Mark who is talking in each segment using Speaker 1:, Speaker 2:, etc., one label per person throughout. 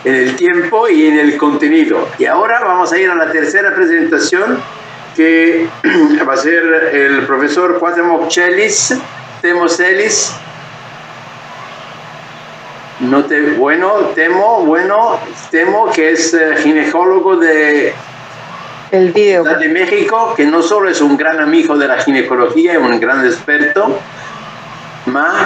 Speaker 1: en el tiempo y en el contenido. Y ahora vamos a ir a la tercera presentación, que va a ser el profesor Cuauhtémoc Temo Celis. Temo, que es ginecólogo de Ciudad de México, que no solo es un gran amigo de la ginecología y un gran experto,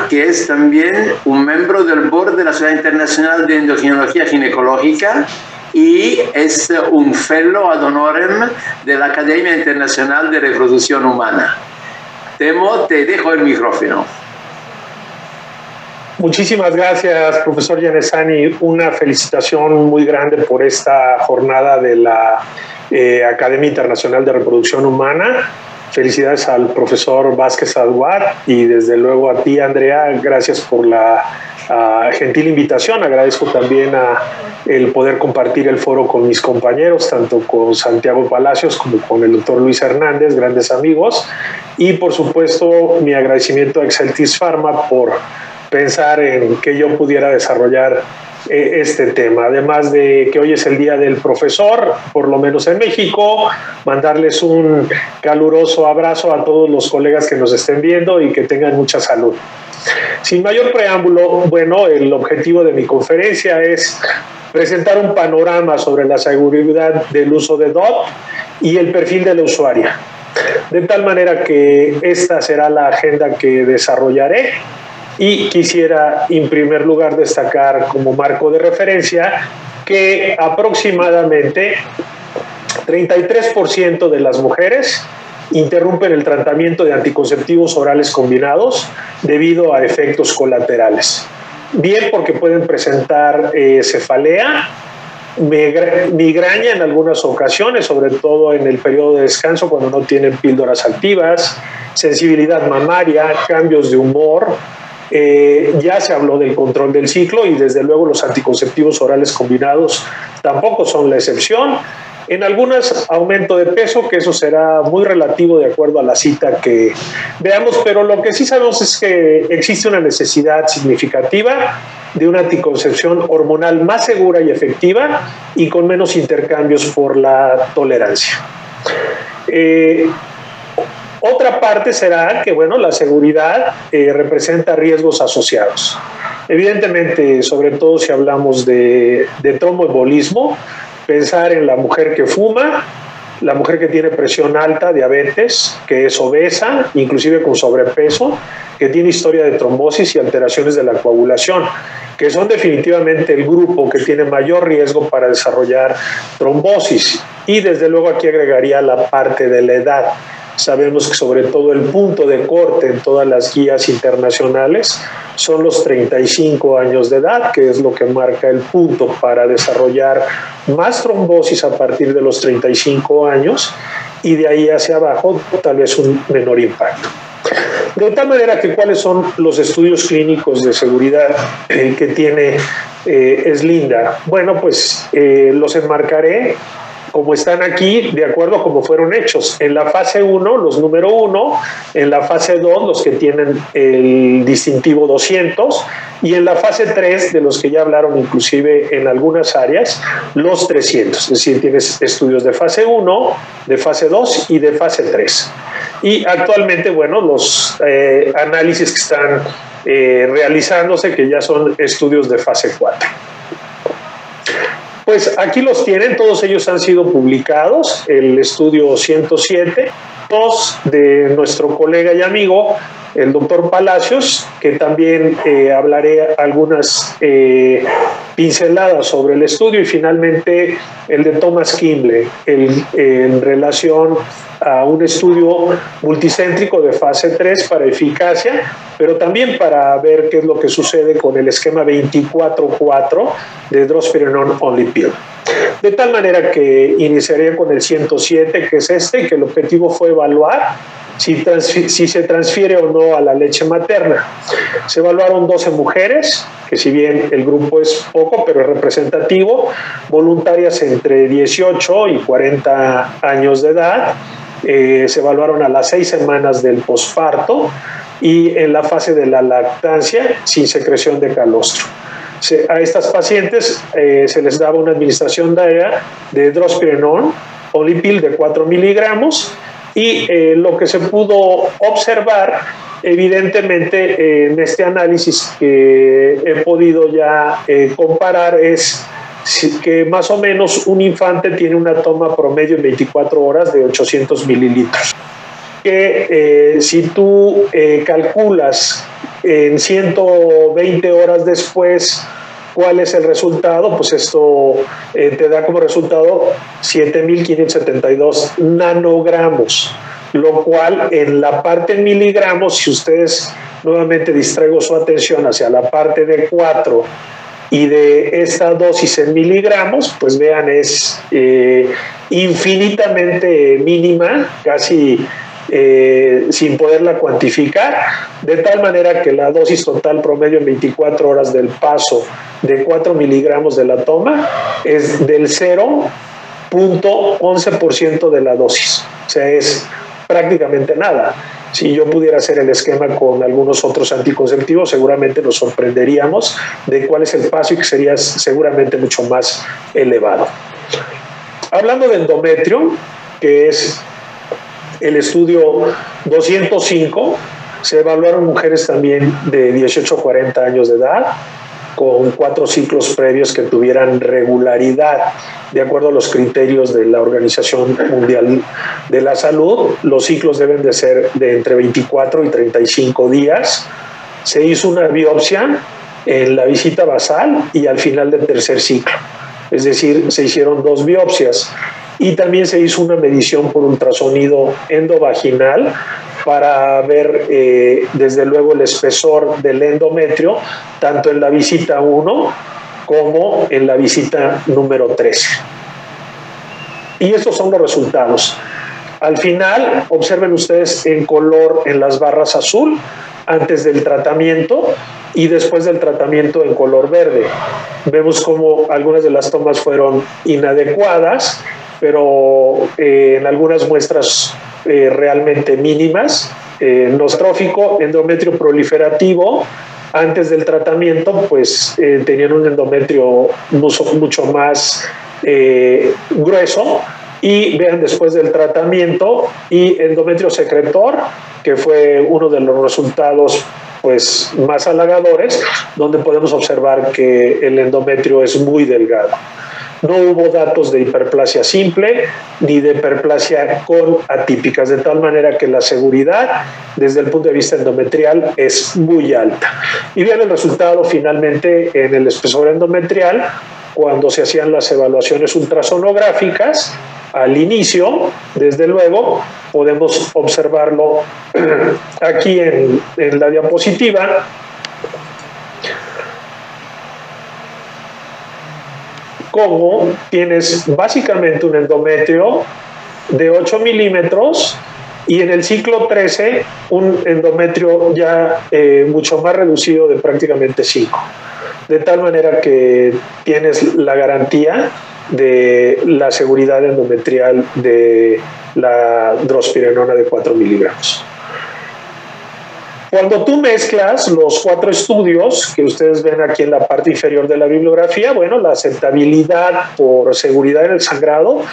Speaker 1: que es también un miembro del board de la Sociedad Internacional de Endocrinología Ginecológica y es un fellow ad honorem de la Academia Internacional de Reproducción Humana. Temo, te dejo el micrófono.
Speaker 2: Muchísimas gracias, profesor Yanesani. Una felicitación muy grande por esta jornada de la Academia Internacional de Reproducción Humana. Felicidades al profesor Vázquez Aduar y desde luego a ti, Andrea. Gracias por la gentil invitación. Agradezco también el poder compartir el foro con mis compañeros, tanto con Santiago Palacios como con el doctor Luis Hernández, grandes amigos. Y por supuesto mi agradecimiento a Exeltis Pharma por pensar en que yo pudiera desarrollar este tema. Además de que hoy es el Día del Profesor, por lo menos en México, mandarles un caluroso abrazo a todos los colegas que nos estén viendo y que tengan mucha salud. Sin mayor preámbulo, bueno, el objetivo de mi conferencia es presentar un panorama sobre la seguridad del uso de DOT y el perfil de la usuaria. De tal manera que esta será la agenda que desarrollaré. Y quisiera, en primer lugar, destacar como marco de referencia que aproximadamente 33% de las mujeres interrumpen el tratamiento de anticonceptivos orales combinados debido a efectos colaterales. Bien porque pueden presentar cefalea, migraña en algunas ocasiones, sobre todo en el periodo de descanso cuando no tienen píldoras activas, sensibilidad mamaria, cambios de humor. Ya se habló del control del ciclo y desde luego los anticonceptivos orales combinados tampoco son la excepción. En algunas, aumento de peso, que eso será muy relativo de acuerdo a la cita que veamos, pero lo que sí sabemos es que existe una necesidad significativa de una anticoncepción hormonal más segura y efectiva y con menos intercambios por la tolerancia. Otra parte será que, bueno, la seguridad representa riesgos asociados. Evidentemente, sobre todo si hablamos de tromboembolismo, pensar en la mujer que fuma, la mujer que tiene presión alta, diabetes, que es obesa, inclusive con sobrepeso, que tiene historia de trombosis y alteraciones de la coagulación, que son definitivamente el grupo que tiene mayor riesgo para desarrollar trombosis. Y desde luego aquí agregaría la parte de la edad. Sabemos que sobre todo el punto de corte en todas las guías internacionales son los 35 años de edad, que es lo que marca el punto para desarrollar más trombosis a partir de los 35 años y de ahí hacia abajo tal vez un menor impacto. De tal manera que cuáles son los estudios clínicos de seguridad que tiene Slinda. Bueno, pues los enmarcaré como están aquí, de acuerdo a cómo fueron hechos. En la fase 1, los número 1, en la fase 2, los que tienen el distintivo 200, y en la fase 3, de los que ya hablaron inclusive en algunas áreas, los 300. Es decir, tienes estudios de fase 1, de fase 2 y de fase 3. Y actualmente, bueno, los análisis que están realizándose, que ya son estudios de fase 4. Pues aquí los tienen, todos ellos han sido publicados, el estudio 107, dos de nuestro colega y amigo, el doctor Palacios, que también hablaré algunas pinceladas sobre el estudio, y finalmente el de Thomas Kimble, en relación a un estudio multicéntrico de fase 3 para eficacia, pero también para ver qué es lo que sucede con el esquema 24-4 de Drospirenone Only Pill. De tal manera que iniciaría con el 107, que es este, que el objetivo fue evaluar si se transfiere o no a la leche materna. Se evaluaron 12 mujeres, que si bien el grupo es poco, pero es representativo, voluntarias entre 18 y 40 años de edad. Se evaluaron a las 6 semanas del posparto y en la fase de la lactancia sin secreción de calostro. a estas pacientes se les daba una administración diaria de drospirenol, Olipil de 4 miligramos, y lo que se pudo observar, evidentemente, en este análisis que he podido ya comparar, es que más o menos un infante tiene una toma promedio en 24 horas de 800 mililitros. Que si tú calculas en 120 horas después cuál es el resultado, pues esto te da como resultado 7.572 nanogramos, lo cual en la parte en miligramos, si ustedes nuevamente distraigo su atención hacia la parte de 4 y de esta dosis en miligramos, pues vean, es infinitamente mínima, casi sin poderla cuantificar, de tal manera que la dosis total promedio en 24 horas del paso de 4 miligramos de la toma es del 0.11% de la dosis, o sea, es prácticamente nada. Si yo pudiera hacer el esquema con algunos otros anticonceptivos, seguramente nos sorprenderíamos de cuál es el paso y que sería seguramente mucho más elevado. Hablando de endometrio, que es el estudio 205, se evaluaron mujeres también de 18 a 40 años de edad, con 4 ciclos previos que tuvieran regularidad. De acuerdo a los criterios de la Organización Mundial de la Salud, los ciclos deben de ser de entre 24 y 35 días. Se hizo una biopsia en la visita basal y al final del tercer ciclo. Es decir, se hicieron 2 biopsias. Y también se hizo una medición por ultrasonido endovaginal para ver, desde luego, el espesor del endometrio, tanto en la visita 1 como en la visita número 13. Y estos son los resultados. Al final, observen ustedes en color en las barras azul, antes del tratamiento y después del tratamiento en color verde. Vemos como algunas de las tomas fueron inadecuadas, pero en algunas muestras realmente mínimas. Nostrófico, endometrio proliferativo, antes del tratamiento, pues tenían un endometrio mucho más grueso, y vean después del tratamiento, y endometrio secretor, que fue uno de los resultados pues más halagadores, donde podemos observar que el endometrio es muy delgado. No hubo datos de hiperplasia simple ni de hiperplasia con atípicas, de tal manera que la seguridad desde el punto de vista endometrial es muy alta. Y vean el resultado finalmente en el espesor endometrial cuando se hacían las evaluaciones ultrasonográficas. Al inicio, desde luego, podemos observarlo aquí en la diapositiva. Como tienes básicamente un endometrio de 8 milímetros y en el ciclo 13 un endometrio ya mucho más reducido de prácticamente 5. De tal manera que tienes la garantía de la seguridad endometrial de la drospirenona de 4 miligramos. Cuando tú mezclas los 4 estudios que ustedes ven aquí en la parte inferior de la bibliografía, bueno, la aceptabilidad por seguridad en el sangrado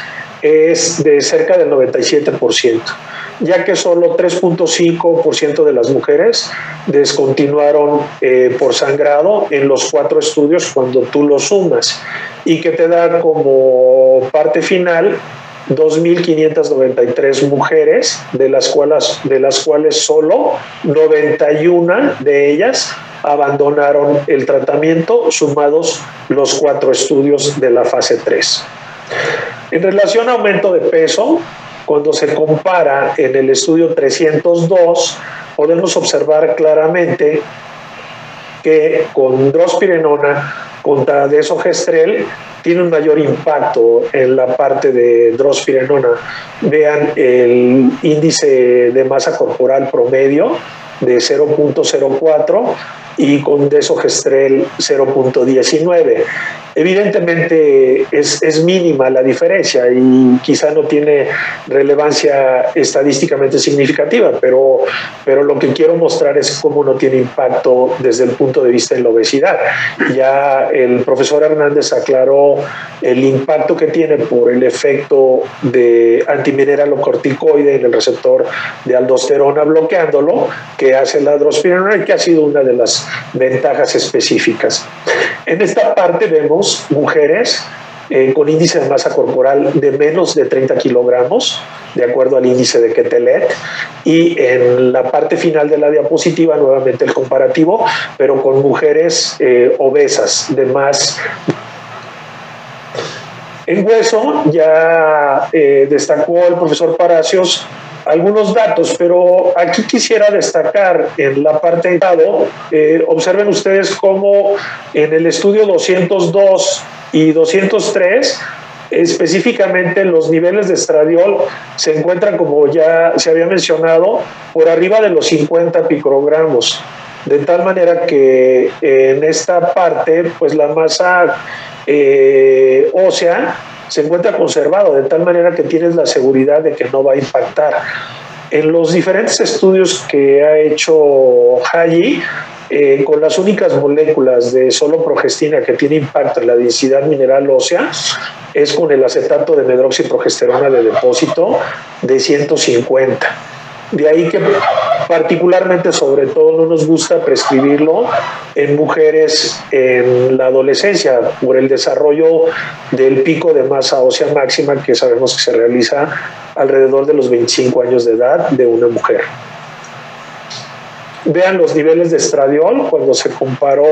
Speaker 2: es de cerca del 97%, ya que solo 3.5% de las mujeres descontinuaron por sangrado en los 4 estudios cuando tú los sumas, y que te da como parte final 2.593 mujeres, de las cuales solo 91 de ellas abandonaron el tratamiento, sumados los 4 estudios de la fase 3. En relación a aumento de peso, cuando se compara en el estudio 302, podemos observar claramente que con drospirenona contra desogestrel tiene un mayor impacto en la parte de drospirenona. Vean el índice de masa corporal promedio de 0.04 y con desogestrel 0.19. Evidentemente es mínima la diferencia y quizá no tiene relevancia estadísticamente significativa, pero lo que quiero mostrar es cómo no tiene impacto desde el punto de vista de la obesidad. Ya el profesor Hernández aclaró el impacto que tiene por el efecto de antimineralocorticoide en el receptor de aldosterona bloqueándolo, que hace la drospirenona y que ha sido una de las ventajas específicas. En esta parte vemos mujeres con índice de masa corporal de menos de 30 kilogramos, de acuerdo al índice de Quetelet, y en la parte final de la diapositiva nuevamente el comparativo, pero con mujeres obesas de más. En hueso ya destacó el profesor Palacios algunos datos, pero aquí quisiera destacar en la parte de lado, observen ustedes cómo en el estudio 202 y 203, específicamente los niveles de estradiol se encuentran, como ya se había mencionado, por arriba de los 50 picogramos, de tal manera que en esta parte, pues la masa ósea se encuentra conservado, de tal manera que tienes la seguridad de que no va a impactar. En los diferentes estudios que ha hecho Haji, con las únicas moléculas de solo progestina que tiene impacto en la densidad mineral ósea, es con el acetato de medroxiprogesterona de depósito de 150. De ahí que particularmente, sobre todo, no nos gusta prescribirlo en mujeres en la adolescencia por el desarrollo del pico de masa ósea máxima que sabemos que se realiza alrededor de los 25 años de edad de una mujer. Vean los niveles de estradiol cuando se comparó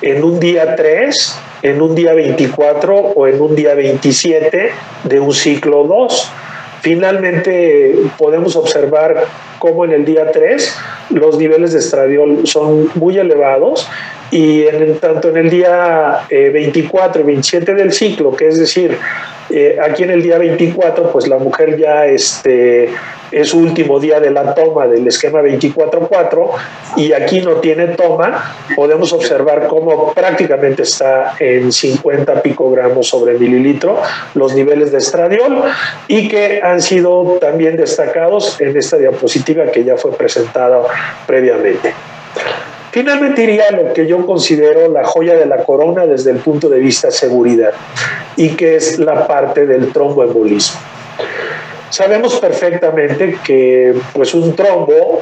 Speaker 2: en un día 3, en un día 24 o en un día 27 de un ciclo 2. Finalmente podemos observar cómo en el día 3 los niveles de estradiol son muy elevados y tanto en el día 24 y 27 del ciclo, que es decir, aquí en el día 24 pues la mujer ya es su último día de la toma del esquema 24-4 y aquí no tiene toma, podemos observar cómo prácticamente está en 50 picogramos sobre mililitro los niveles de estradiol y que han sido también destacados en esta diapositiva que ya fue presentada previamente. Finalmente iría a lo que yo considero la joya de la corona desde el punto de vista seguridad y que es la parte del tromboembolismo. Sabemos perfectamente que pues, un trombo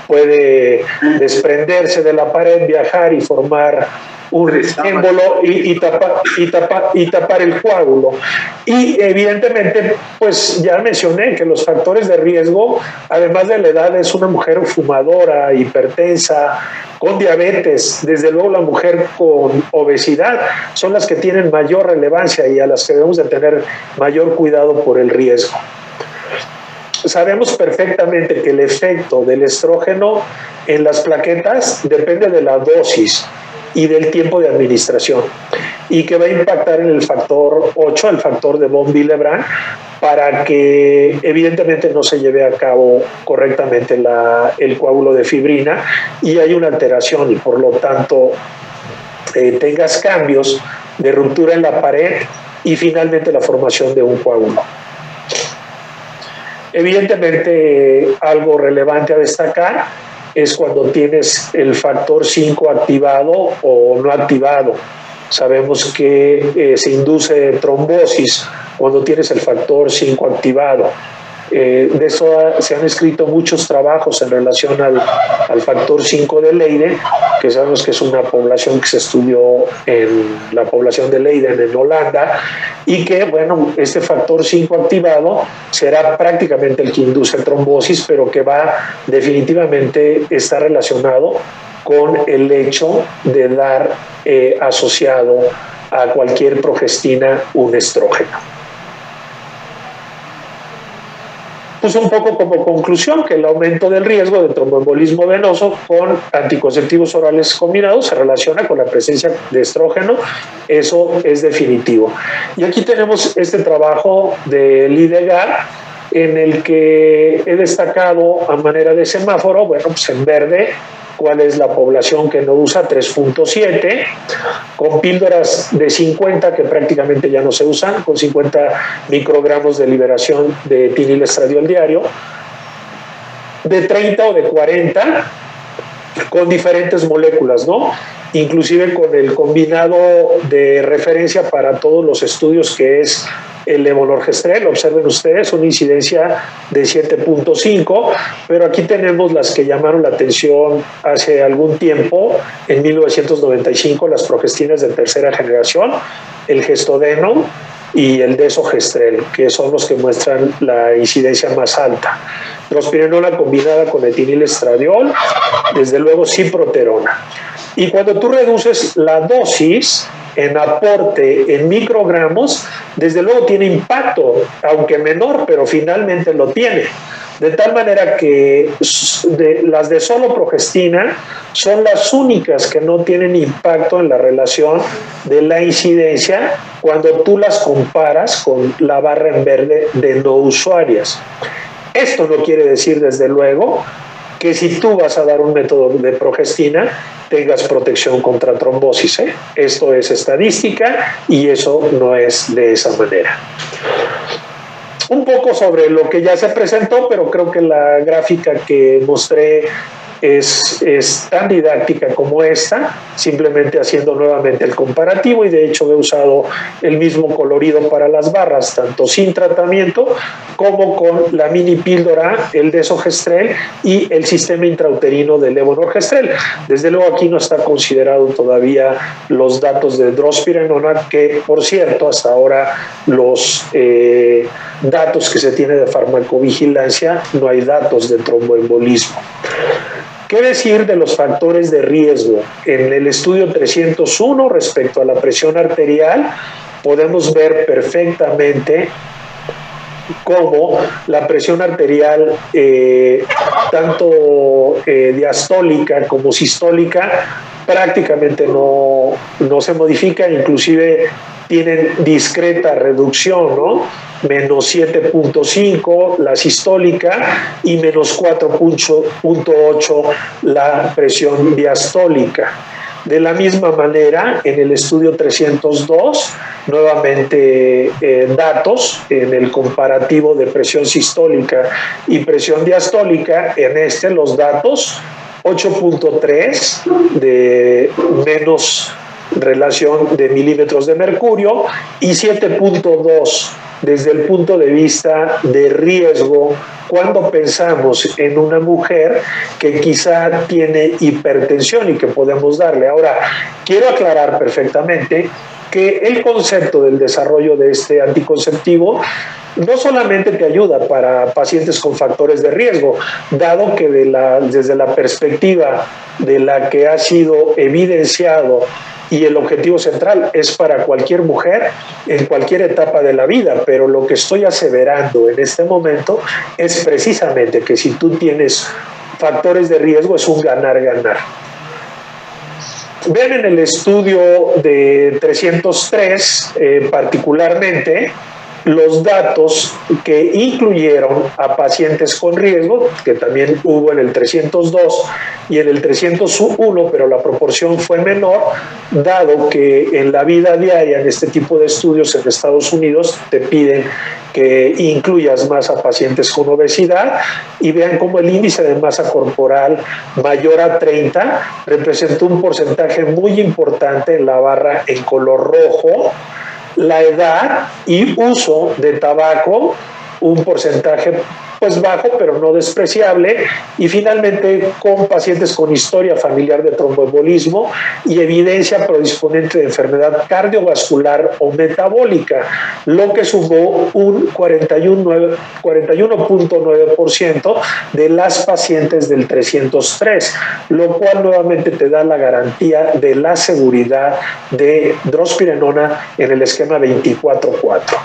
Speaker 2: puede desprenderse de la pared, viajar y formar un émbolo y tapar el coágulo. Y evidentemente, pues ya mencioné que los factores de riesgo, además de la edad, es una mujer fumadora, hipertensa, con diabetes, desde luego la mujer con obesidad, son las que tienen mayor relevancia y a las que debemos de tener mayor cuidado por el riesgo. Sabemos perfectamente que el efecto del estrógeno en las plaquetas depende de la dosis y del tiempo de administración y que va a impactar en el factor 8, el factor de von Willebrand, para que evidentemente no se lleve a cabo correctamente el coágulo de fibrina y hay una alteración y por lo tanto tengas cambios de ruptura en la pared y finalmente la formación de un coágulo. Evidentemente, algo relevante a destacar es cuando tienes el factor 5 activado o no activado. Sabemos que se induce trombosis cuando tienes el factor 5 activado. De eso se han escrito muchos trabajos en relación al factor 5 de Leiden, que sabemos que es una población que se estudió en la población de Leiden en Holanda, y que, bueno, este factor 5 activado será prácticamente el que induce trombosis, pero que definitivamente está relacionado con el hecho de dar asociado a cualquier progestina un estrógeno. Pues un poco como conclusión que el aumento del riesgo de tromboembolismo venoso con anticonceptivos orales combinados se relaciona con la presencia de estrógeno, eso es definitivo. Y aquí tenemos este trabajo de Lidegaard en el que he destacado a manera de semáforo, bueno, pues en verde, cuál es la población que no usa, 3.7, con píldoras de 50 que prácticamente ya no se usan, con 50 microgramos de liberación de etinilestradiol diario, de 30 o de 40, con diferentes moléculas, ¿no? Inclusive con el combinado de referencia para todos los estudios que es el levonorgestrel. Observen ustedes una incidencia de 7.5, pero aquí tenemos las que llamaron la atención hace algún tiempo, en 1995, las progestinas de tercera generación, el gestodeno y el desogestrel, que son los que muestran la incidencia más alta. Drospirenona combinada con etinilestradiol, desde luego ciproterona. Y cuando tú reduces la dosis en aporte en microgramos, desde luego tiene impacto, aunque menor, pero finalmente lo tiene. De tal manera que las de solo progestina son las únicas que no tienen impacto en la relación de la incidencia cuando tú las comparas con la barra en verde de no usuarias. Esto no quiere decir, desde luego, que si tú vas a dar un método de progestina tengas protección contra trombosis, ¿eh? Esto es estadística y eso no es de esa manera. Un poco sobre lo que ya se presentó, pero creo que la gráfica que mostré es tan didáctica como esta, simplemente haciendo nuevamente el comparativo, y de hecho he usado el mismo colorido para las barras, tanto sin tratamiento como con la mini píldora, el desogestrel y el sistema intrauterino del levonorgestrel. Desde luego aquí no está considerado todavía los datos de drospirenona, que por cierto hasta ahora los datos que se tiene de farmacovigilancia no hay datos de tromboembolismo. ¿Qué decir de los factores de riesgo? En el estudio 301 respecto a la presión arterial podemos ver perfectamente cómo la presión arterial tanto diastólica como sistólica prácticamente no se modifica, inclusive tienen discreta reducción, ¿no? Menos 7.5 la sistólica y menos 4.8 la presión diastólica. De la misma manera, en el estudio 302, nuevamente datos en el comparativo de presión sistólica y presión diastólica, en los datos 8.3 de menos relación de milímetros de mercurio y 7.2 desde el punto de vista de riesgo cuando pensamos en una mujer que quizá tiene hipertensión y que podemos darle. Ahora, quiero aclarar perfectamente que el concepto del desarrollo de este anticonceptivo no solamente te ayuda para pacientes con factores de riesgo, dado que desde la perspectiva de la que ha sido evidenciado y el objetivo central es para cualquier mujer en cualquier etapa de la vida, pero lo que estoy aseverando en este momento es precisamente que si tú tienes factores de riesgo es un ganar-ganar. Ven en el estudio de 303 particularmente los datos que incluyeron a pacientes con riesgo, que también hubo en el 302 y en el 301, pero la proporción fue menor, dado que en la vida diaria, en este tipo de estudios en Estados Unidos, te piden que incluyas más a pacientes con obesidad, y vean cómo el índice de masa corporal mayor a 30 representó un porcentaje muy importante en la barra en color rojo, la edad y uso de tabaco, un porcentaje pues bajo pero no despreciable, y finalmente con pacientes con historia familiar de tromboembolismo y evidencia predisponente de enfermedad cardiovascular o metabólica, lo que sumó un 41.9% de las pacientes del 303, lo cual nuevamente te da la garantía de la seguridad de drospirenona en el esquema 24/4.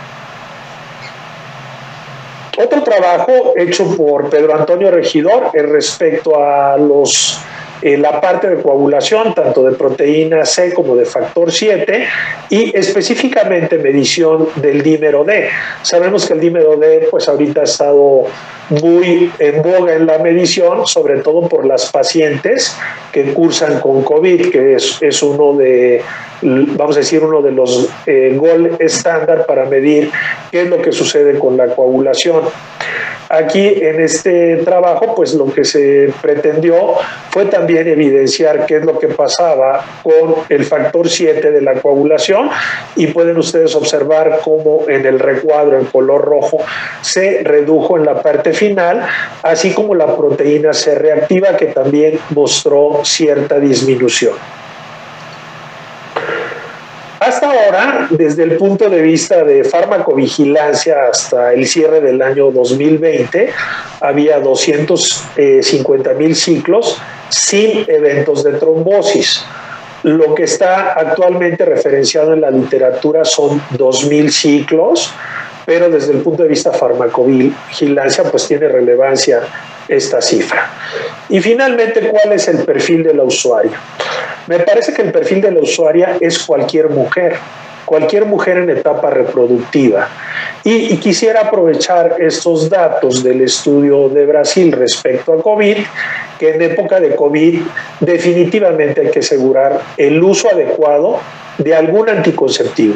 Speaker 2: Otro trabajo hecho por Pedro Antonio Regidor respecto a los la parte de coagulación, tanto de proteína C como de factor 7, y específicamente medición del dímero D. Sabemos que el dímero D, pues ahorita ha estado muy en boga en la medición, sobre todo por las pacientes que cursan con COVID, que es uno de, vamos a decir, uno de los gold estándar para medir qué es lo que sucede con la coagulación. Aquí en este trabajo, pues lo que se pretendió fue también evidenciar qué es lo que pasaba con el factor 7 de la coagulación, y pueden ustedes observar cómo en el recuadro en color rojo se redujo en la parte final, así como la proteína C reactiva, que también mostró cierta disminución. Hasta ahora, desde el punto de vista de farmacovigilancia hasta el cierre del año 2020, había 250,000 ciclos sin eventos de trombosis. Lo que está actualmente referenciado en la literatura son 2,000 ciclos, pero desde el punto de vista farmacovigilancia, pues tiene relevancia esta cifra. Y finalmente, ¿cuál es el perfil de la usuaria? Me parece que el perfil de la usuaria es cualquier mujer en etapa reproductiva. Y quisiera aprovechar estos datos del estudio de Brasil respecto a COVID, que en época de COVID definitivamente hay que asegurar el uso adecuado de algún anticonceptivo.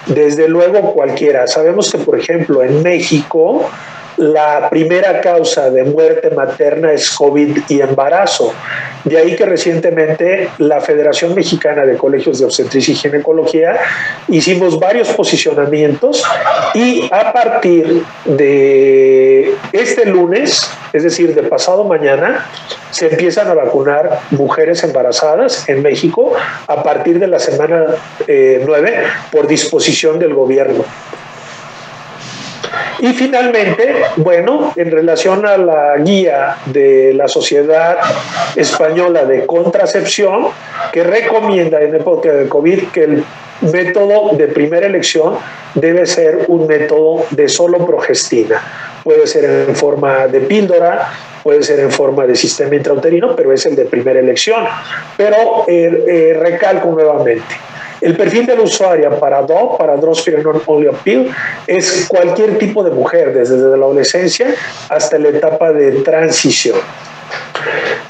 Speaker 2: Desde luego cualquiera. Sabemos que, por ejemplo, en México, la primera causa de muerte materna es COVID y embarazo. De ahí que recientemente la Federación Mexicana de Colegios de Obstetricia y Ginecología hicimos varios posicionamientos, y a partir de este lunes, es decir, de pasado mañana, se empiezan a vacunar mujeres embarazadas en México a partir de la semana 9 por disposición del gobierno. Y finalmente, bueno, en relación a la guía de la Sociedad Española de Contracepción, que recomienda en época de COVID que el método de primera elección debe ser un método de solo progestina. Puede ser en forma de píldora, puede ser en forma de sistema intrauterino, pero es el de primera elección. Pero recalco nuevamente, el perfil de la usuaria para DOP, para Drospirenone Only Pill, es cualquier tipo de mujer, desde la adolescencia hasta la etapa de transición.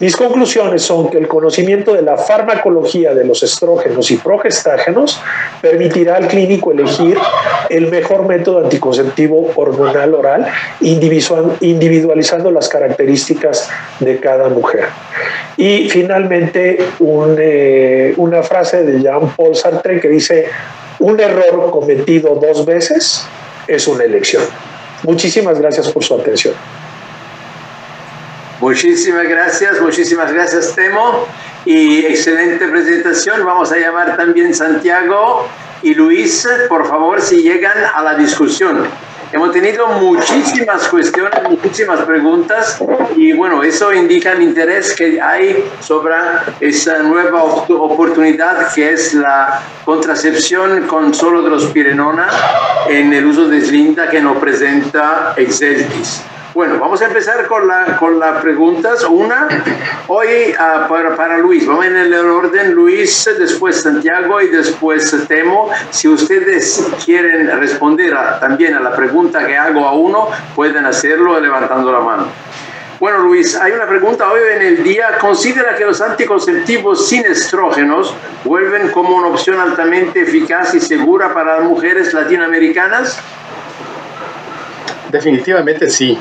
Speaker 2: Mis conclusiones son que el conocimiento de la farmacología de los estrógenos y progestágenos permitirá al clínico elegir el mejor método anticonceptivo hormonal oral, individualizando las características de cada mujer. Y finalmente, una frase de Jean-Paul Sartre que dice: un error cometido 2 veces es una elección. Muchísimas gracias por su atención.
Speaker 1: Muchísimas gracias Temo, y excelente presentación. Vamos a llamar también Santiago y Luis, por favor, si llegan a la discusión. Hemos tenido muchísimas cuestiones, muchísimas preguntas, y bueno, eso indica el interés que hay sobre esa nueva oportunidad que es la contracepción con solo drospirenona en el uso de Slinda, que nos presenta Exeltis. Bueno, vamos a empezar con las preguntas. Una, hoy para Luis. Vamos en el orden: Luis, después Santiago y después Temo. Si ustedes quieren responder también a la pregunta que hago a uno, pueden hacerlo levantando la mano. Bueno, Luis, hay una pregunta hoy en el día. ¿Considera que los anticonceptivos sin estrógenos vuelven como una opción altamente eficaz y segura para las mujeres latinoamericanas?
Speaker 3: Definitivamente sí.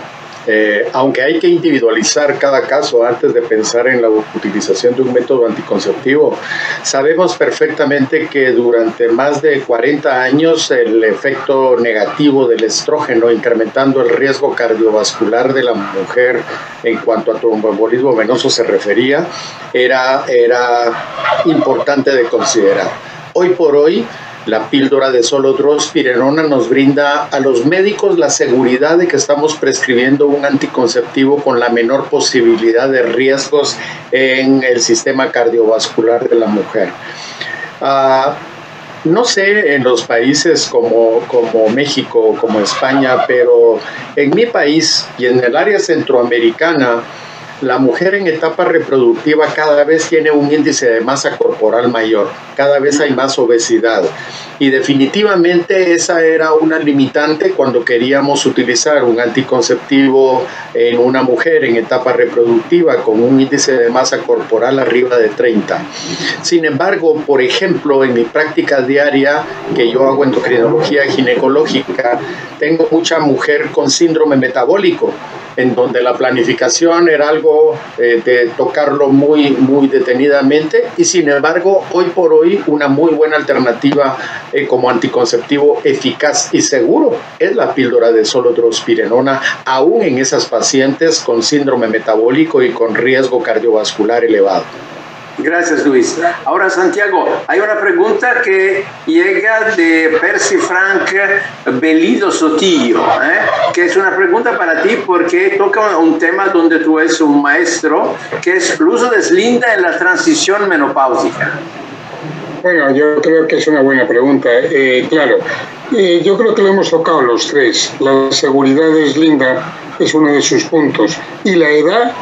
Speaker 3: Aunque hay que individualizar cada caso antes de pensar en la utilización de un método anticonceptivo, sabemos perfectamente que durante más de 40 años el efecto negativo del estrógeno, incrementando el riesgo cardiovascular de la mujer en cuanto a tromboembolismo venoso se refería, era importante de considerar. Hoy por hoy, la píldora de solo drospirenona nos brinda a los médicos la seguridad de que estamos prescribiendo un anticonceptivo con la menor posibilidad de riesgos en el sistema cardiovascular de la mujer. No sé en los países como México, como España, pero en mi país y en el área centroamericana, la mujer en etapa reproductiva cada vez tiene un índice de masa corporal mayor, cada vez hay más obesidad. Y definitivamente esa era una limitante cuando queríamos utilizar un anticonceptivo en una mujer en etapa reproductiva con un índice de masa corporal arriba de 30. Sin embargo, por ejemplo, en mi práctica diaria que yo hago endocrinología ginecológica, tengo mucha mujer con síndrome metabólico, en donde la planificación era algo de tocarlo muy, muy detenidamente, y sin embargo, hoy por hoy, una muy buena alternativa como anticonceptivo eficaz y seguro es la píldora de solodrospirenona, aún en esas pacientes con síndrome metabólico y con riesgo cardiovascular elevado.
Speaker 1: Gracias, Luis. Ahora, Santiago, hay una pregunta que llega de Percy Frank Belido Sotillo, que es una pregunta para ti porque toca un tema donde tú eres un maestro, que es el uso de Slinda en la transición menopáusica.
Speaker 4: Bueno, yo creo que es una buena pregunta. Claro, yo creo que lo hemos tocado los tres. La seguridad de Slinda es uno de sus puntos. Y la edad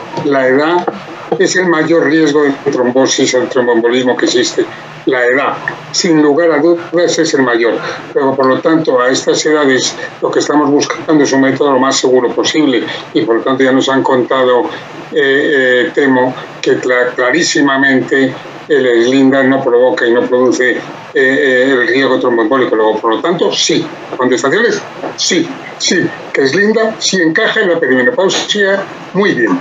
Speaker 4: es el mayor riesgo de trombosis, el tromboembolismo que existe. La edad, sin lugar a dudas, es el mayor. Pero, por lo tanto, a estas edades lo que estamos buscando es un método lo más seguro posible. Y, por lo tanto, ya nos han contado, temo, que clarísimamente el Slinda no provoca y no produce el riesgo tromboembólico. Luego, por lo tanto, sí. La contestación es sí. Que Slinda sí encaja en la perimenopausia muy bien.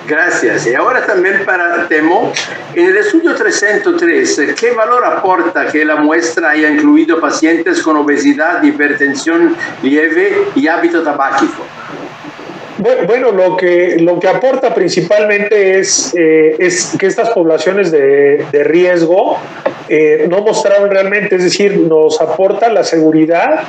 Speaker 1: Gracias. Y ahora también para Temo, en el estudio 303, ¿qué valor aporta que la muestra haya incluido pacientes con obesidad, hipertensión leve y hábito tabáquico?
Speaker 2: Bueno, lo que aporta principalmente es que estas poblaciones de riesgo no mostraron realmente, es decir, nos aporta la seguridad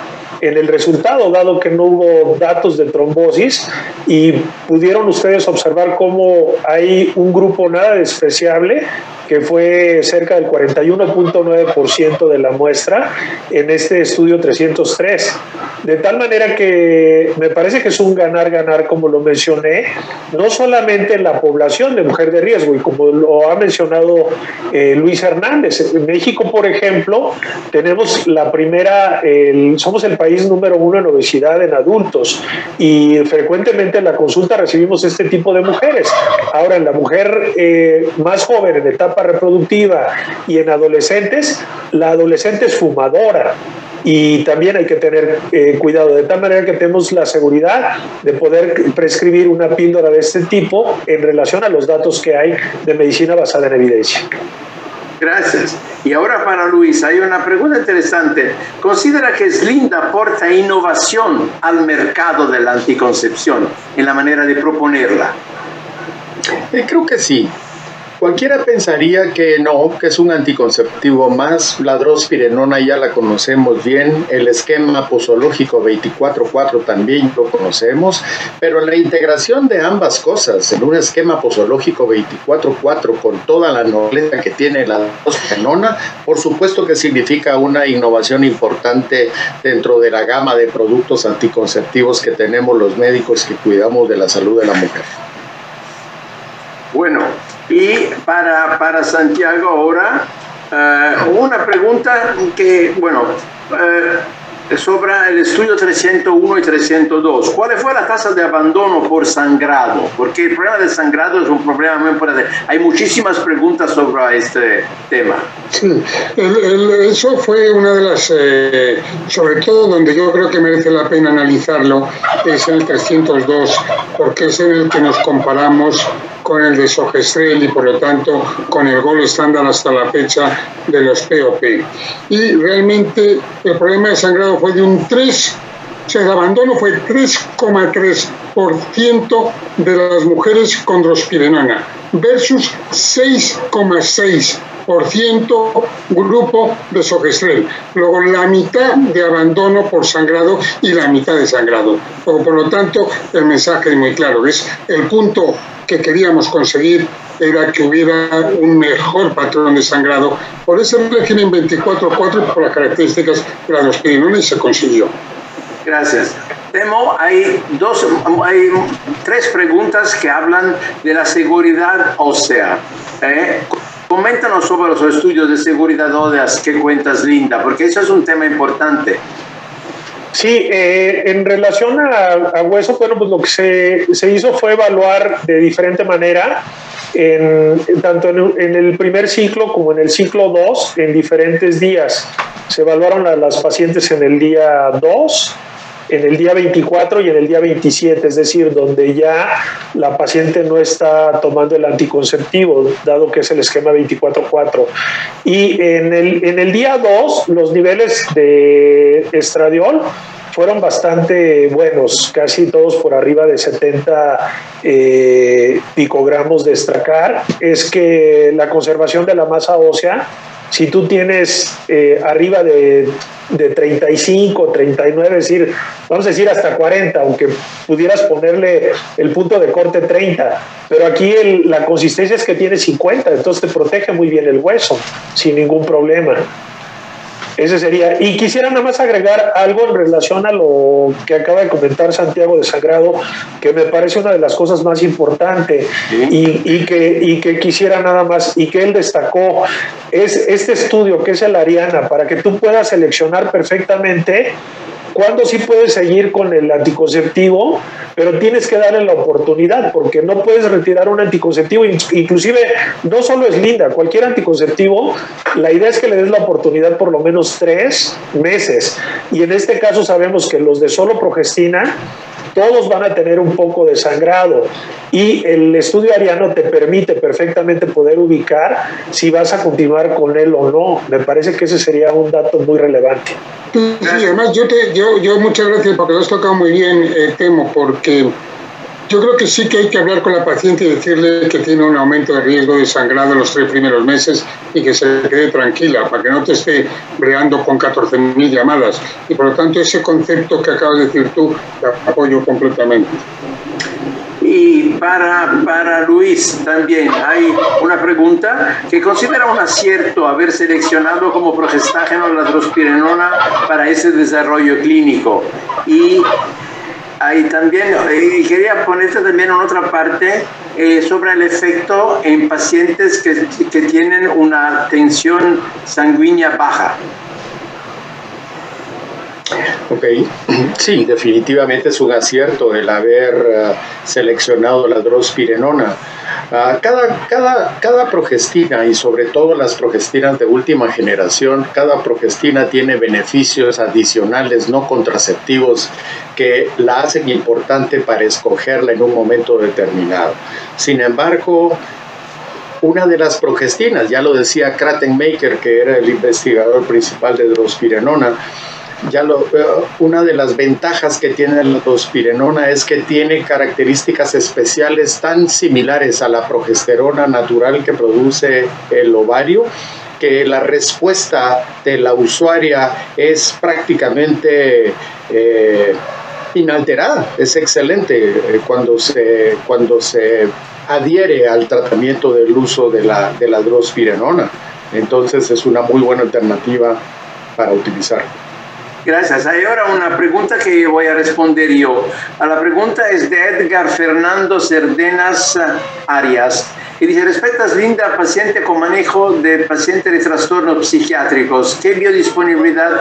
Speaker 2: en el resultado, dado que no hubo datos de trombosis, y pudieron ustedes observar cómo hay un grupo nada despreciable que fue cerca del 41.9% de la muestra en este estudio 303. De tal manera que me parece que es un ganar-ganar, como lo mencioné, no solamente en la población de mujer de riesgo, y como lo ha mencionado Luis Hernández. En México, por ejemplo, tenemos somos el país número 1 en obesidad en adultos, y frecuentemente en la consulta recibimos este tipo de mujeres. Ahora, en la mujer más joven, en etapa reproductiva y en adolescentes, la adolescente es fumadora, y también hay que tener cuidado, de tal manera que tenemos la seguridad de poder prescribir una píldora de este tipo en relación a los datos que hay de medicina basada en evidencia.
Speaker 1: Gracias. Y ahora para Luis, hay una pregunta interesante. ¿Considera que Slinda aporta innovación al mercado de la anticoncepción en la manera de proponerla?
Speaker 3: Creo que sí. Cualquiera pensaría que no, que es un anticonceptivo más. La drospirenona ya la conocemos bien, el esquema posológico 24/4 también lo conocemos, pero la integración de ambas cosas en un esquema posológico 24/4 con toda la nobleza que tiene la drospirenona, por supuesto que significa una innovación importante dentro de la gama de productos anticonceptivos que tenemos los médicos que cuidamos de la salud de la mujer.
Speaker 1: Bueno, y para Santiago ahora, una pregunta que, sobre el estudio 301 y 302. ¿Cuál fue la tasa de abandono por sangrado? Porque el problema del sangrado es un problema muy importante. Hay muchísimas preguntas sobre este tema.
Speaker 4: Sí, eso fue una de las, sobre todo donde yo creo que merece la pena analizarlo, es en el 302, porque es en el que nos comparamos con el de Sogestrel y por lo tanto con el gold estándar hasta la fecha de los POP. Y realmente el problema de sangrado fue de un 3, o sea, el abandono fue 3,3% de las mujeres con drospirenona versus 6,6% grupo de Sogestrel. Luego la mitad de abandono por sangrado y la mitad de sangrado. Luego, por lo tanto, el mensaje es muy claro. Es el punto que queríamos conseguir era que hubiera un mejor patrón de sangrado por ese régimen 24/4 y por las características de la drospirenona, y se consiguió.
Speaker 1: Gracias. Temo, hay 3 preguntas que hablan de la seguridad ósea. Coméntanos sobre los estudios de seguridad ósea que cuentas, Linda, porque eso es un tema importante.
Speaker 2: Sí, en relación a hueso, bueno, pues lo que se hizo fue evaluar de diferente manera, tanto en el primer ciclo como en el ciclo 2, en diferentes días. Se evaluaron a las pacientes en el día 2, en el día 24 y en el día 27, es decir, donde ya la paciente no está tomando el anticonceptivo, dado que es el esquema 24/4. Y en el día 2, los niveles de estradiol fueron bastante buenos, casi todos por arriba de 70 picogramos de estracar. Es que la conservación de la masa ósea, si tú tienes arriba de 35, 39, es decir, vamos a decir hasta 40, aunque pudieras ponerle el punto de corte 30, pero aquí la consistencia es que tiene 50, entonces te protege muy bien el hueso, sin ningún problema. Ese sería. Y quisiera nada más agregar algo en relación a lo que acaba de comentar Santiago de Sagrado, que me parece una de las cosas más importantes, y que quisiera nada más, y que él destacó, es este estudio que es el Ariana, para que tú puedas seleccionar perfectamente cuándo sí puedes seguir con el anticonceptivo, pero tienes que darle la oportunidad, porque no puedes retirar un anticonceptivo. Inclusive no solo es Linda, cualquier anticonceptivo, la idea es que le des la oportunidad por lo menos 3 meses, y en este caso sabemos que los de solo progestina todos van a tener un poco de sangrado, y el estudio Ariano te permite perfectamente poder ubicar si vas a continuar con él o no. Me parece que ese sería un dato muy relevante.
Speaker 4: Sí, además yo muchas gracias, porque lo has tocado muy bien, Temo, porque yo creo que sí que hay que hablar con la paciente y decirle que tiene un aumento de riesgo de sangrado en los 3 primeros meses y que se quede tranquila, para que no te esté breando con 14.000 llamadas. Y por lo tanto, ese concepto que acabas de decir tú, lo apoyo completamente.
Speaker 1: Y para Luis también hay una pregunta: que considera un acierto haber seleccionado como progestágeno la drospirenona para ese desarrollo clínico. Y ahí también quería ponerte también en otra parte sobre el efecto en pacientes que tienen una tensión sanguínea baja.
Speaker 3: Ok, sí, definitivamente es un acierto el haber seleccionado la drospirenona. Cada progestina, y sobre todo las progestinas de última generación, cada progestina tiene beneficios adicionales no contraceptivos que la hacen importante para escogerla en un momento determinado. Sin embargo, una de las progestinas, ya lo decía Krattenmaker, que era el investigador principal de drospirenona, una de las ventajas que tiene la drospirenona es que tiene características especiales tan similares a la progesterona natural que produce el ovario, que la respuesta de la usuaria es prácticamente inalterada. Es excelente cuando se adhiere al tratamiento del uso de la drospirenona. Entonces es una muy buena alternativa para utilizar.
Speaker 1: Gracias. Hay ahora una pregunta que voy a responder yo. La pregunta es de Edgar Fernando Cerdenas Arias, que dice: respetas, Linda, paciente con manejo de paciente de trastornos psiquiátricos, ¿qué biodisponibilidad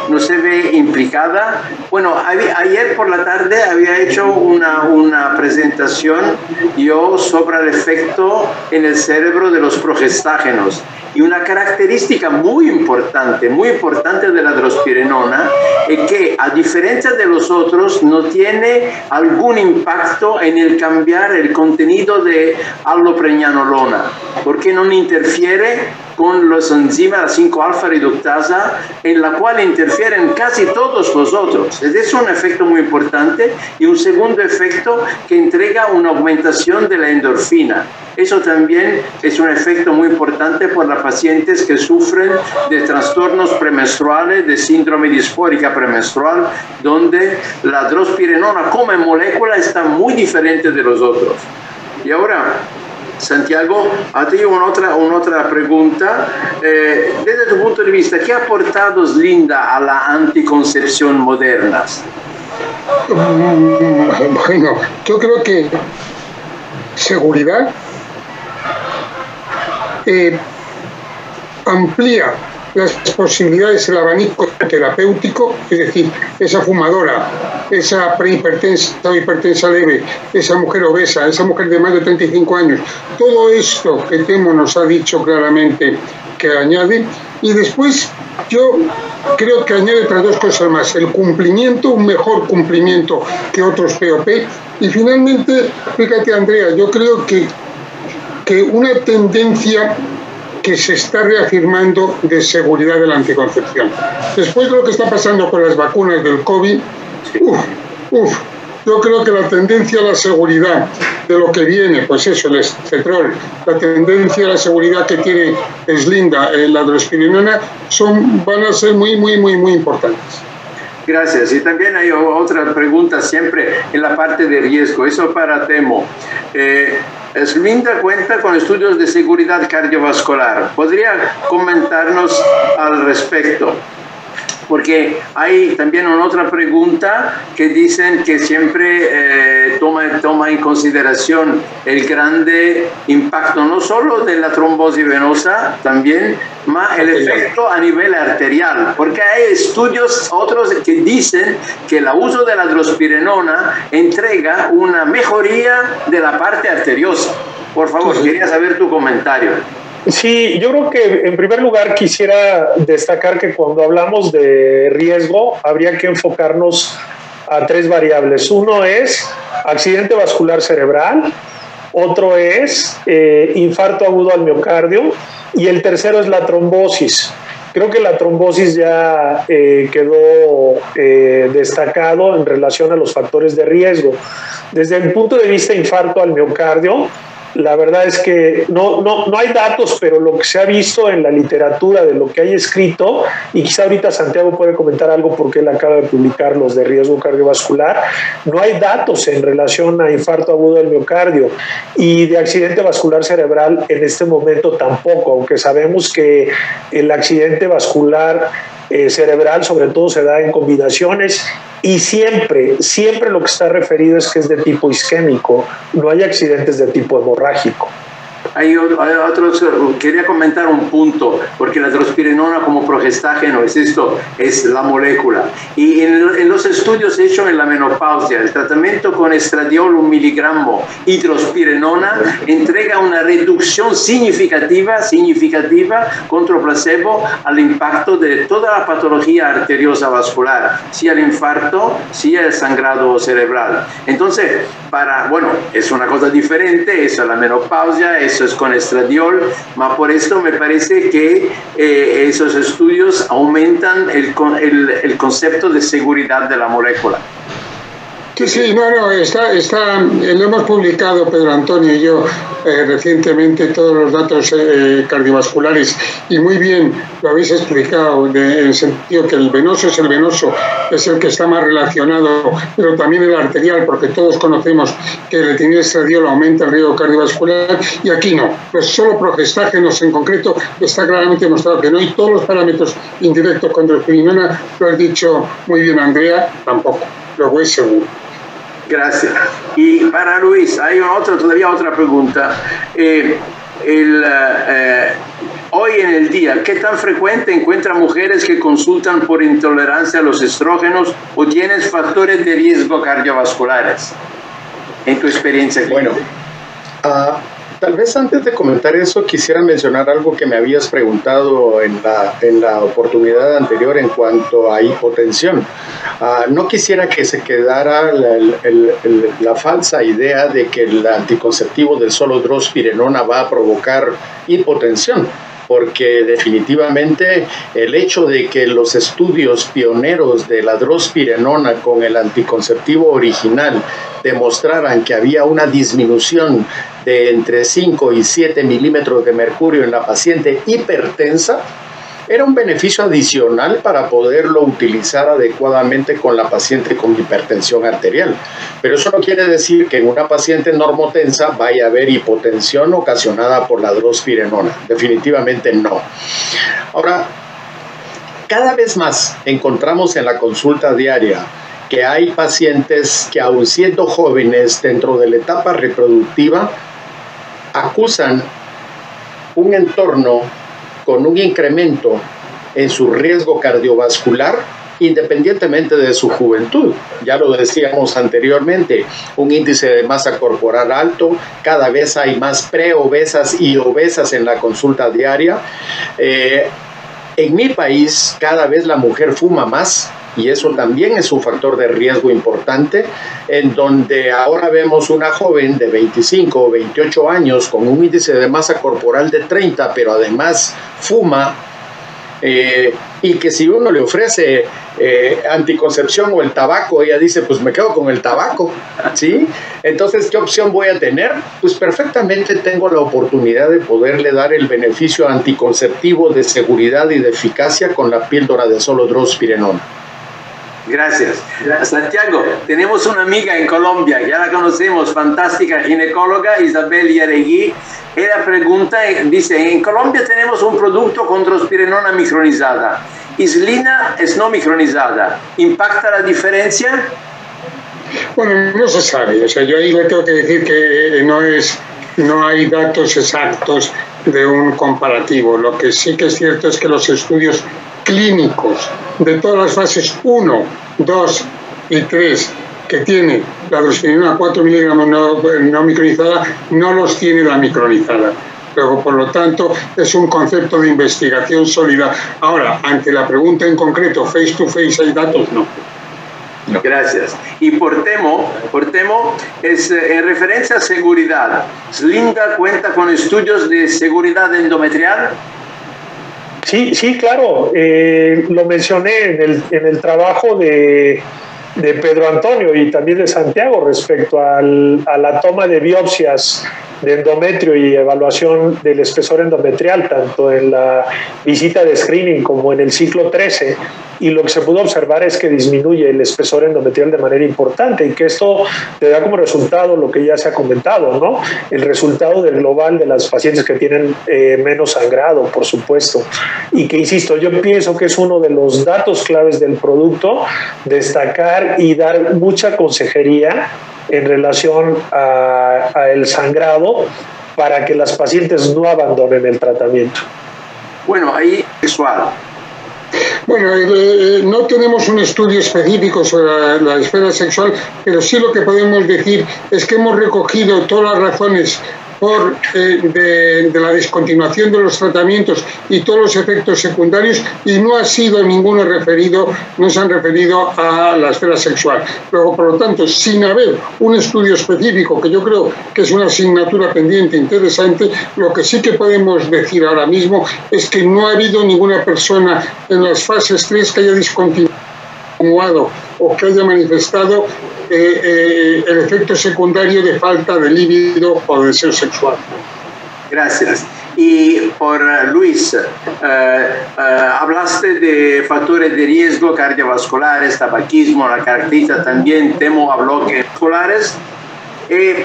Speaker 1: no se ve implicada? Bueno, ayer por la tarde había hecho una presentación yo sobre el efecto en el cerebro de los progestágenos. Y una característica muy importante de la drospirenona es que, a diferencia de los otros, no tiene algún impacto en el cambiar el contenido de allopregnanolona, porque no interfiere con los enzimas, la 5-alfa reductasa, en la cual interfieren casi todos los otros. Es un efecto muy importante, y un segundo efecto que entrega una aumentación de la endorfina. Eso también es un efecto muy importante por las pacientes que sufren de trastornos premenstruales, de síndrome disfórica premenstrual, donde la drospirenona como molécula está muy diferente de los otros. Y ahora, Santiago, a ti una otra pregunta. Desde tu punto de vista, ¿qué aportados, Linda, a la anticoncepción modernas?
Speaker 4: Bueno, yo creo que seguridad amplía las posibilidades del abanico terapéutico, es decir, esa fumadora, esa prehipertensa o hipertensa leve, esa mujer obesa, esa mujer de más de 35 años, todo esto que Temo nos ha dicho claramente que añade, y después yo creo que añade otras dos cosas más: el cumplimiento, un mejor cumplimiento que otros POP, y finalmente, fíjate Andrea, yo creo que una tendencia que se está reafirmando de seguridad de la anticoncepción. Después de lo que está pasando con las vacunas del COVID, yo creo que la tendencia a la seguridad de lo que viene, pues eso, el estetrol, la tendencia a la seguridad que tiene Slinda, la drospirenona, van a ser muy, muy, muy, muy importantes.
Speaker 1: Gracias. Y también hay otra pregunta siempre en la parte de riesgo. Eso para Temo. Slinda cuenta con estudios de seguridad cardiovascular. ¿Podría comentarnos al respecto? Porque hay también una otra pregunta que dicen que siempre toma en consideración el grande impacto no solo de la trombosis venosa, también más el efecto a nivel arterial, porque hay estudios otros que dicen que el uso de la drospirenona entrega una mejoría de la parte arteriosa. Por favor, quería saber tu comentario.
Speaker 2: Sí, yo creo que en primer lugar quisiera destacar que cuando hablamos de riesgo habría que enfocarnos a tres variables. Uno es accidente vascular cerebral, otro es infarto agudo al miocardio y el tercero es la trombosis. Creo que la trombosis ya quedó destacado en relación a los factores de riesgo. Desde el punto de vista infarto al miocardio, la verdad es que no hay datos, pero lo que se ha visto en la literatura de lo que hay escrito, y quizá ahorita Santiago puede comentar algo porque él acaba de publicar los de riesgo cardiovascular, no hay datos en relación a infarto agudo del miocardio y de accidente vascular cerebral en este momento tampoco, aunque sabemos que el accidente vascular cerebral sobre todo se da en combinaciones y siempre lo que está referido es que es de tipo isquémico, no hay accidentes de tipo hemorrágico.
Speaker 1: Hay otros, quería comentar un punto, porque la drospirenona como progestágeno es la molécula. Y en los estudios hechos en la menopausia, el tratamiento con estradiol 1 miligramo y drospirenona entrega una reducción significativa contra placebo al impacto de toda la patología arteriosa vascular, sea el infarto, sea el sangrado cerebral. Entonces, es una cosa diferente, eso es la menopausia, eso es con estradiol, pero por esto me parece que esos estudios aumentan el concepto de seguridad de la molécula.
Speaker 4: Sí, lo hemos publicado Pedro Antonio y yo recientemente todos los datos cardiovasculares y muy bien lo habéis explicado en el sentido que el venoso es el que está más relacionado, pero también el arterial, porque todos conocemos que el estradiol aumenta el riesgo cardiovascular y aquí no, pues solo progestágenos en concreto está claramente demostrado que no, hay todos los parámetros indirectos con drospirenona, lo has dicho muy bien Andrea, tampoco, lo voy seguro.
Speaker 1: Gracias. Y para Luis, hay todavía otra pregunta. Hoy en el día, ¿qué tan frecuente encuentra mujeres que consultan por intolerancia a los estrógenos o tienen factores de riesgo cardiovasculares? En tu experiencia clínica.
Speaker 3: Bueno, tal vez antes de comentar eso quisiera mencionar algo que me habías preguntado en la oportunidad anterior en cuanto a hipotensión. No quisiera que se quedara la falsa idea de que el anticonceptivo de solo drospirenona va a provocar hipotensión, porque definitivamente el hecho de que los estudios pioneros de la drospirenona con el anticonceptivo original demostraran que había una disminución de entre 5 y 7 milímetros de mercurio en la paciente hipertensa, era un beneficio adicional para poderlo utilizar adecuadamente con la paciente con hipertensión arterial. Pero eso no quiere decir que en una paciente normotensa vaya a haber hipotensión ocasionada por la drospirenona. Definitivamente no. Ahora, cada vez más encontramos en la consulta diaria que hay pacientes que, aun siendo jóvenes dentro de la etapa reproductiva, acusan un entorno con un incremento en su riesgo cardiovascular independientemente de su juventud. Ya lo decíamos anteriormente, un índice de masa corporal alto, cada vez hay más preobesas y obesas en la consulta diaria. En mi país, cada vez la mujer fuma más, y eso también es un factor de riesgo importante, en donde ahora vemos una joven de 25 o 28 años con un índice de masa corporal de 30, pero además fuma, y que si uno le ofrece anticoncepción o el tabaco, ella dice, pues me quedo con el tabaco, ¿sí? Entonces, ¿qué opción voy a tener? Pues perfectamente tengo la oportunidad de poderle dar el beneficio anticonceptivo de seguridad y de eficacia con la píldora de Zolodrospirenona.
Speaker 1: Gracias. Santiago, tenemos una amiga en Colombia, ya la conocemos, fantástica ginecóloga, Isabel Yaregui. Ella pregunta, dice, en Colombia tenemos un producto con drospirenona micronizada. Islina es no micronizada. ¿Impacta la diferencia?
Speaker 4: Bueno, no se sabe. O sea, yo ahí le tengo que decir que no hay datos exactos de un comparativo. Lo que sí que es cierto es que los estudios clínicos de todas las fases 1, 2 y 3 que tiene la drospirenona 4 miligramos no micronizada, no los tiene la micronizada. Pero, por lo tanto, es un concepto de investigación sólida. Ahora, ante la pregunta en concreto, face to face, ¿hay datos? No.
Speaker 1: Gracias. Y por temo es en referencia a seguridad. ¿Slinda cuenta con estudios de seguridad endometrial?
Speaker 2: Sí, claro. Lo mencioné en el trabajo de Pedro Antonio y también de Santiago respecto a la toma de biopsias de endometrio y evaluación del espesor endometrial, tanto en la visita de screening como en el ciclo 13, y lo que se pudo observar es que disminuye el espesor endometrial de manera importante y que esto te da como resultado lo que ya se ha comentado, ¿no? El resultado del global de las pacientes que tienen menos sangrado, por supuesto, y que, insisto, yo pienso que es uno de los datos claves del producto, destacar y dar mucha consejería en relación a el sangrado para que las pacientes no abandonen el tratamiento.
Speaker 1: Bueno, ahí sexual.
Speaker 4: Bueno, no tenemos un estudio específico sobre la esfera sexual, pero sí lo que podemos decir es que hemos recogido todas las razones de la descontinuación de los tratamientos y todos los efectos secundarios, y no ha sido ninguno no se han referido a la esfera sexual. Luego, por lo tanto, sin haber un estudio específico, que yo creo que es una asignatura pendiente interesante, lo que sí que podemos decir ahora mismo es que no ha habido ninguna persona en las fases 3 que haya discontinuado o que haya manifestado el efecto secundario de falta de líbido o de deseo sexual.
Speaker 1: Gracias. Y por Luis, hablaste de factores de riesgo cardiovasculares, tabaquismo, la caracteriza también, temo a bloques vasculares.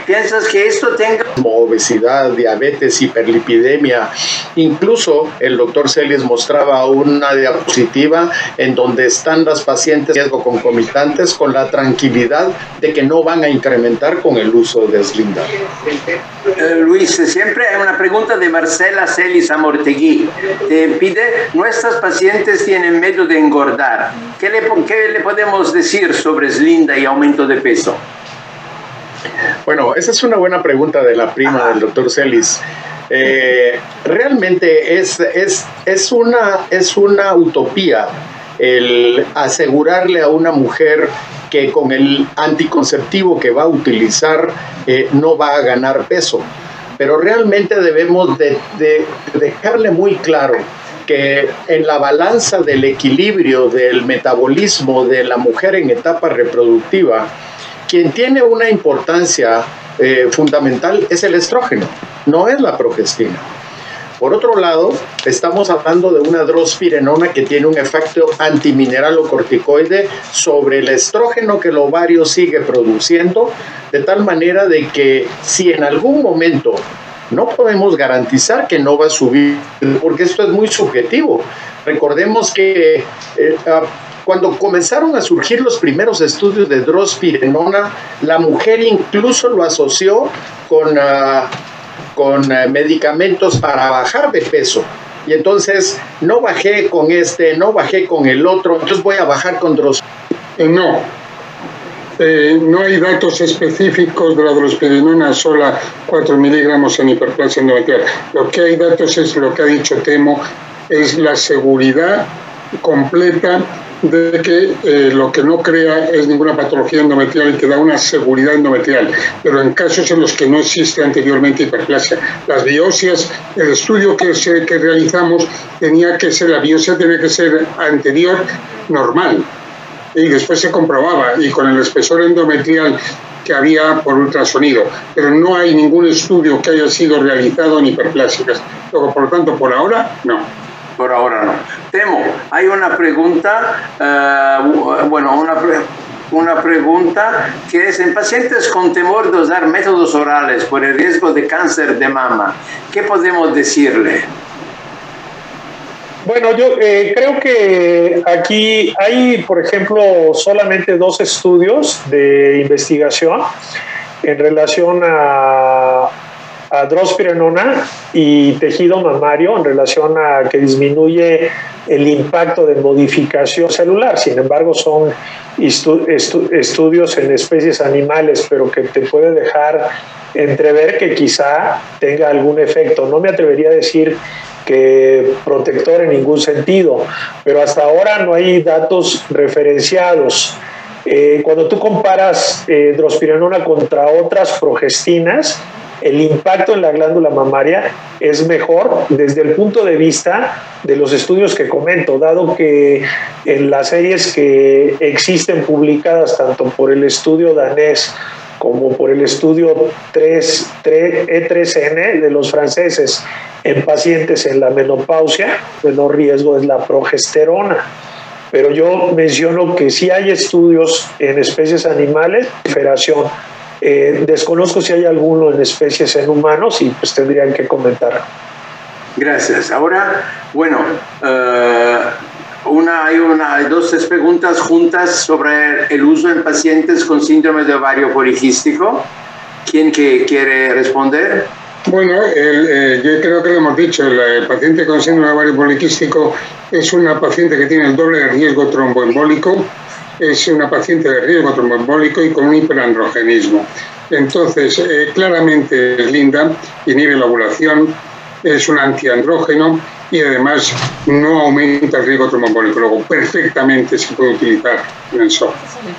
Speaker 1: ¿Piensas que esto tenga
Speaker 3: como obesidad, diabetes, hiperlipidemia? Incluso el doctor Celis mostraba una diapositiva en donde están las pacientes de riesgo concomitantes con la tranquilidad de que no van a incrementar con el uso de Slinda.
Speaker 1: Luis, siempre hay una pregunta de Marcela Celis Amortegui. Te pide, nuestras pacientes tienen miedo de engordar. ¿Qué le podemos decir sobre Slinda y aumento de peso?
Speaker 3: Bueno, esa es una buena pregunta de la prima del doctor Celis. Realmente es una utopía el asegurarle a una mujer que con el anticonceptivo que va a utilizar no va a ganar peso. Pero realmente debemos de dejarle muy claro que en la balanza del equilibrio del metabolismo de la mujer en etapa reproductiva, quien tiene una importancia fundamental es el estrógeno, no es la progestina. Por otro lado, estamos hablando de una drospirenona que tiene un efecto antimineralocorticoide sobre el estrógeno que el ovario sigue produciendo, de tal manera de que si en algún momento no podemos garantizar que no va a subir, porque esto es muy subjetivo. Recordemos que Cuando comenzaron a surgir los primeros estudios de drospirenona, la mujer incluso lo asoció con medicamentos para bajar de peso. Y entonces, no bajé con este, no bajé con el otro, entonces voy a bajar con drospirenona.
Speaker 4: No hay datos específicos de la drospirenona sola 4 miligramos en hiperplasia endometrial. Lo que hay datos es lo que ha dicho Temo, es la seguridad completa de que lo que no crea es ninguna patología endometrial y que da una seguridad endometrial, pero en casos en los que no existe anteriormente hiperplasia. Las biopsias, el estudio que realizamos la biopsia tenía que ser anterior normal, y después se comprobaba, y con el espesor endometrial que había por ultrasonido, pero no hay ningún estudio que haya sido realizado en hiperplásicas. Luego, por lo tanto, por ahora, no.
Speaker 1: Por ahora no. Temo, hay una pregunta, una pregunta que es: en pacientes con temor de usar métodos orales por el riesgo de cáncer de mama, ¿qué podemos decirle?
Speaker 2: Bueno, yo creo que aquí hay, por ejemplo, solamente 2 estudios de investigación en relación a drospirenona y tejido mamario en relación a que disminuye el impacto de modificación celular. Sin embargo, son estudios en especies animales, pero que te puede dejar entrever que quizá tenga algún efecto. No me atrevería a decir que protector en ningún sentido, pero hasta ahora no hay datos referenciados. Cuando tú comparas drospirenona contra otras progestinas, el impacto en la glándula mamaria es mejor desde el punto de vista de los estudios que comento, dado que en las series que existen publicadas tanto por el estudio danés como por el estudio E3N de los franceses en pacientes en la menopausia, menor riesgo es la progesterona. Pero yo menciono que sí hay estudios en especies animales, proliferación. Desconozco si hay alguno en especies en humanos y pues tendrían que comentar.
Speaker 1: Gracias. Ahora, bueno, hay 2 preguntas juntas sobre el uso en pacientes con síndrome de ovario poliquístico. ¿Quién quiere responder?
Speaker 4: Bueno, yo creo que lo hemos dicho, el paciente con síndrome de ovario poliquístico es una paciente que tiene el doble de riesgo tromboembólico, es una paciente de riesgo tromboembólico y con un hiperandrogenismo. Entonces, claramente es linda, inhibe la ovulación, es un antiandrógeno y además no aumenta el riesgo tromboembólico. Luego, perfectamente se puede utilizar en el SOP.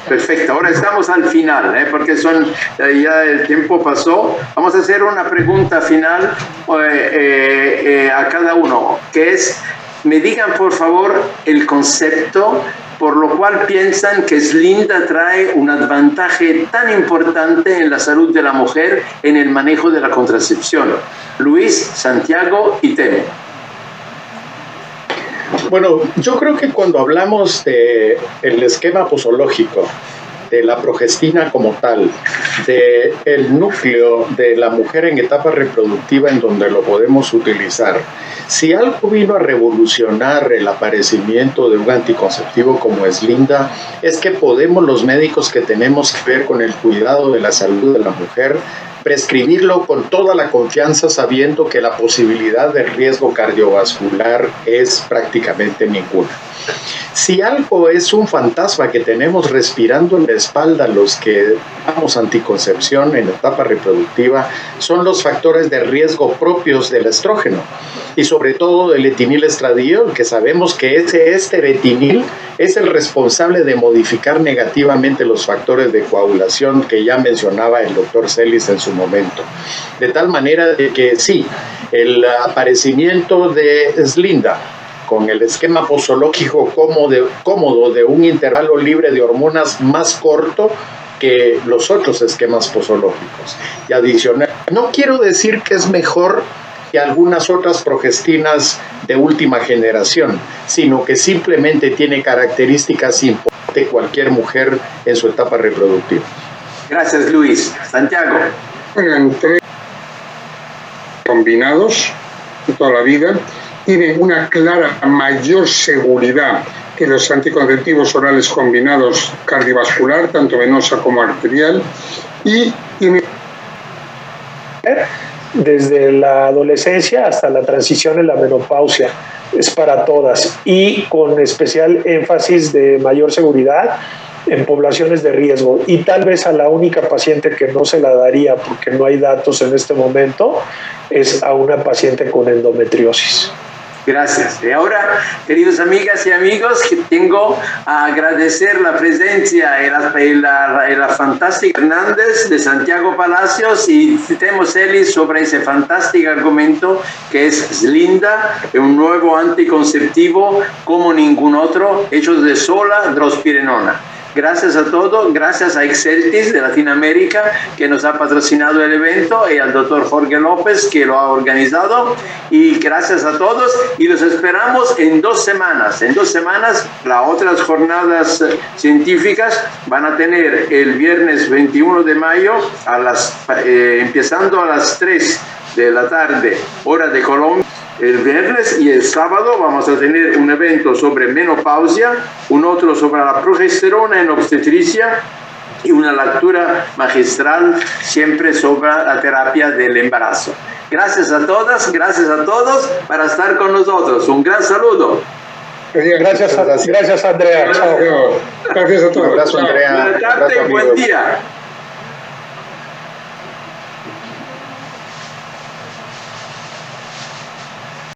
Speaker 1: Perfecto. Ahora estamos al final, porque ya el tiempo pasó. Vamos a hacer una pregunta final a cada uno, que es: me digan por favor el concepto por lo cual piensan que Slinda trae un avantaje tan importante en la salud de la mujer en el manejo de la contracepción. Luis, Santiago y Temo.
Speaker 3: Bueno, yo creo que cuando hablamos del esquema posológico, de la progestina como tal, del núcleo de la mujer en etapa reproductiva en donde lo podemos utilizar, si algo vino a revolucionar el aparecimiento de un anticonceptivo como Slinda, es que podemos, los médicos que tenemos que ver con el cuidado de la salud de la mujer, prescribirlo con toda la confianza, sabiendo que la posibilidad de riesgo cardiovascular es prácticamente ninguna. Si algo es un fantasma que tenemos respirando en la espalda los que damos anticoncepción en etapa reproductiva, son los factores de riesgo propios del estrógeno y sobre todo del etinilestradiol, que sabemos que este eretinil es el responsable de modificar negativamente los factores de coagulación que ya mencionaba el doctor Celis en su momento. De tal manera de que sí, el aparecimiento de Slinda con el esquema posológico cómodo de un intervalo libre de hormonas más corto que los otros esquemas posológicos. Y adicional, no quiero decir que es mejor que algunas otras progestinas de última generación, sino que simplemente tiene características importantes de cualquier mujer en su etapa reproductiva.
Speaker 1: Gracias, Luis. Santiago.
Speaker 4: Bueno, entre combinados de toda la vida, tiene una clara mayor seguridad que los anticonceptivos orales combinados cardiovascular, tanto venosa como arterial, y tiene
Speaker 2: desde la adolescencia hasta la transición en la menopausia. Es para todas y con especial énfasis de mayor seguridad en poblaciones de riesgo, y tal vez a la única paciente que no se la daría porque no hay datos en este momento es a una paciente con endometriosis.
Speaker 1: Gracias. Y ahora, queridos amigas y amigos, que tengo a agradecer la presencia y la fantástica Hernández de Santiago Palacios y Temo Celis sobre ese fantástico argumento que es Slinda, un nuevo anticonceptivo como ningún otro, hecho de sola drospirenona. Gracias a todos, gracias a Exceltis de Latinoamérica que nos ha patrocinado el evento y al doctor Jorge López que lo ha organizado, y gracias a todos y los esperamos en 2 semanas. En 2 semanas las otras jornadas científicas van a tener el viernes 21 de mayo empezando a las 3 de la tarde, hora de Colombia. El viernes y el sábado vamos a tener un evento sobre menopausia, un otro sobre la progesterona en obstetricia y una lectura magistral siempre sobre la terapia del embarazo. Gracias a todas, gracias a todos por estar con nosotros. Un gran saludo.
Speaker 2: Gracias Andrea.
Speaker 4: Chao. Gracias a todos.
Speaker 3: Un abrazo, Andrea.
Speaker 1: Buenas tardes y buen día.